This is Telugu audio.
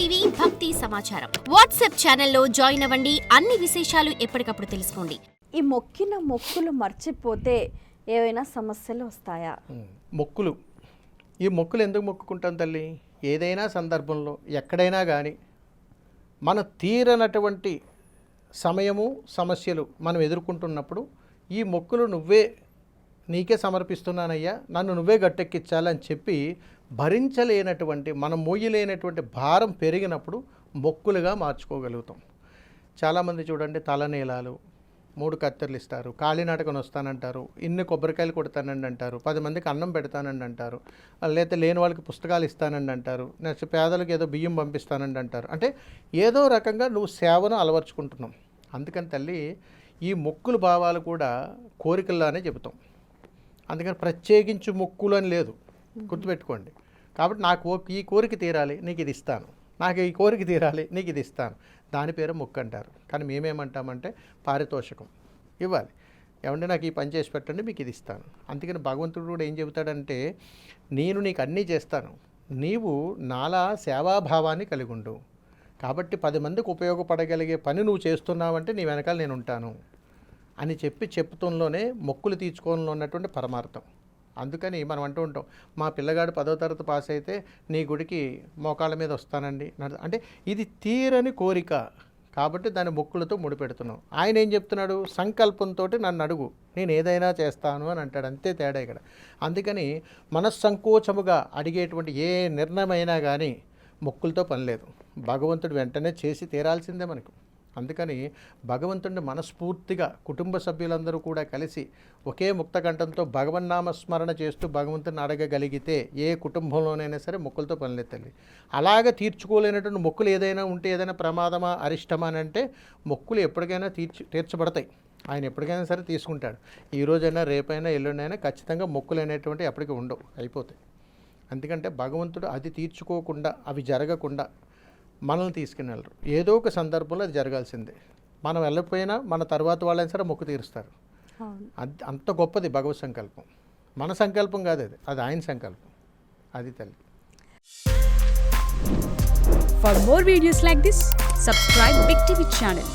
టీవీ భక్తి సమాచారం వాట్సాప్ ఛానల్లో జాయిన్ అవ్వండి. అన్ని విశేషాలు ఎప్పటికప్పుడు తెలుసుకోండి. ఈ మొక్కిన మొక్కులు మర్చిపోతే ఏవైనా సమస్యలు వస్తాయా? ఈ మొక్కులు ఎందుకు మొక్కుకుంటాం తల్లి? ఏదైనా సందర్భంలో ఎక్కడైనా కానీ మన తీరనటువంటి సమయము సమస్యలు మనం ఎదుర్కొంటున్నప్పుడు ఈ మొక్కులు నీకే సమర్పిస్తున్నానయ్యా, నన్ను నువ్వే గట్టెక్కించాలని చెప్పి భరించలేనటువంటి మనం మోయలేనటువంటి భారం పెరిగినప్పుడు మొక్కులుగా మార్చుకోగలుగుతాం. చాలామంది చూడండి, తలనీలాలు 3 కత్తెరలు ఇస్తారు, కాళీనాటకం వస్తానంటారు, ఇన్ని కొబ్బరికాయలు కొడతానండి అంటారు, 10 మందికి అన్నం పెడతానండి అంటారు, లేకపోతే లేని వాళ్ళకి పుస్తకాలు ఇస్తానండి అంటారు, నెక్స్ట్ పేదలకు ఏదో బియ్యం పంపిస్తానండి అంటారు. అంటే ఏదో రకంగా నువ్వు సేవను అలవర్చుకుంటున్నావు. అందుకని తల్లి, ఈ మొక్కులు భావాలు కూడా కోరికల్లానే చెబుతాం. అందుకని ప్రత్యేకించి మొక్కులు అని లేదు, గుర్తుపెట్టుకోండి. కాబట్టి నాకు ఈ కోరిక తీరాలి, నీకు ఇది ఇస్తాను, నాకు ఈ కోరిక తీరాలి, నీకు ఇది ఇస్తాను, దాని పేరు మొక్కు అంటారు. కానీ మేమేమంటామంటే పారితోషికం ఇవ్వాలి. ఏమంటే నాకు ఈ పని చేసి పెట్టండి, మీకు ఇది ఇస్తాను. అందుకని భగవంతుడు కూడా ఏం చెబుతాడంటే, నేను నీకు అన్నీ చేస్తాను, నీవు నాలా సేవాభావాన్ని కలిగి ఉండు. కాబట్టి 10 మందికి ఉపయోగపడగలిగే పని నువ్వు చేస్తున్నావంటే నీ వెనకాల నేను ఉంటాను అని చెప్తుల్లోనే మొక్కులు తీర్చుకోవడంలో ఉన్నటువంటి పరమార్థం. అందుకని మనం అంటూ ఉంటాం, మా పిల్లగాడు 10వ తరగతి పాస్ అయితే నీ గుడికి మోకాళ్ళ మీద వస్తానండి అంటే ఇది తీరని కోరిక కాబట్టి దాని మొక్కులతో ముడిపెడుతున్నాం. ఆయన ఏం చెప్తున్నాడు? సంకల్పంతో నన్ను అడుగు, నేను ఏదైనా చేస్తాను అని అంటాడు. అంతే తేడా ఇక్కడ. అందుకని మనస్సంకోచముగా అడిగేటువంటి ఏ నిర్ణయమైనా కానీ మొక్కులతో పని లేదు. భగవంతుడు వెంటనే చేసి తీరాల్సిందే మనకు. అందుకని భగవంతుడిని మనస్ఫూర్తిగా కుటుంబ సభ్యులందరూ కూడా కలిసి ఒకే ముక్తకంఠంతో భగవన్నామస్మరణ చేస్తూ భగవంతుని అడగగలిగితే ఏ కుటుంబంలోనైనా సరే మొక్కులతో పనిలేదు తల్లి. అలాగ తీర్చుకోలేనటువంటి మొక్కులు ఏదైనా ఉంటే, ఏదైనా ప్రమాదమా అరిష్టమా అని అంటే మొక్కులు ఎప్పటికైనా తీర్చబడతాయి. ఆయన ఎప్పటికైనా సరే తీసుకుంటాడు. ఈ రోజైనా రేపైనా ఎల్లుండైనా ఖచ్చితంగా మొక్కులు అనేటువంటి ఎప్పటికీ ఉండవు, అయిపోతాయి. ఎందుకంటే భగవంతుడు అది తీర్చుకోకుండా, అవి జరగకుండా మనల్ని తీసుకుని వెళ్ళరు. ఏదో ఒక సందర్భంలో అది జరగాల్సిందే. మనం వెళ్ళకపోయినా మన తర్వాత వాళ్ళైనా సరే మొక్కు తీరుస్తారు. అంత గొప్పది భగవత్ సంకల్పం. మన సంకల్పం కాదు, అది ఆయన సంకల్పం. అది తల్లి. For more videos like this, subscribe Big TV channel.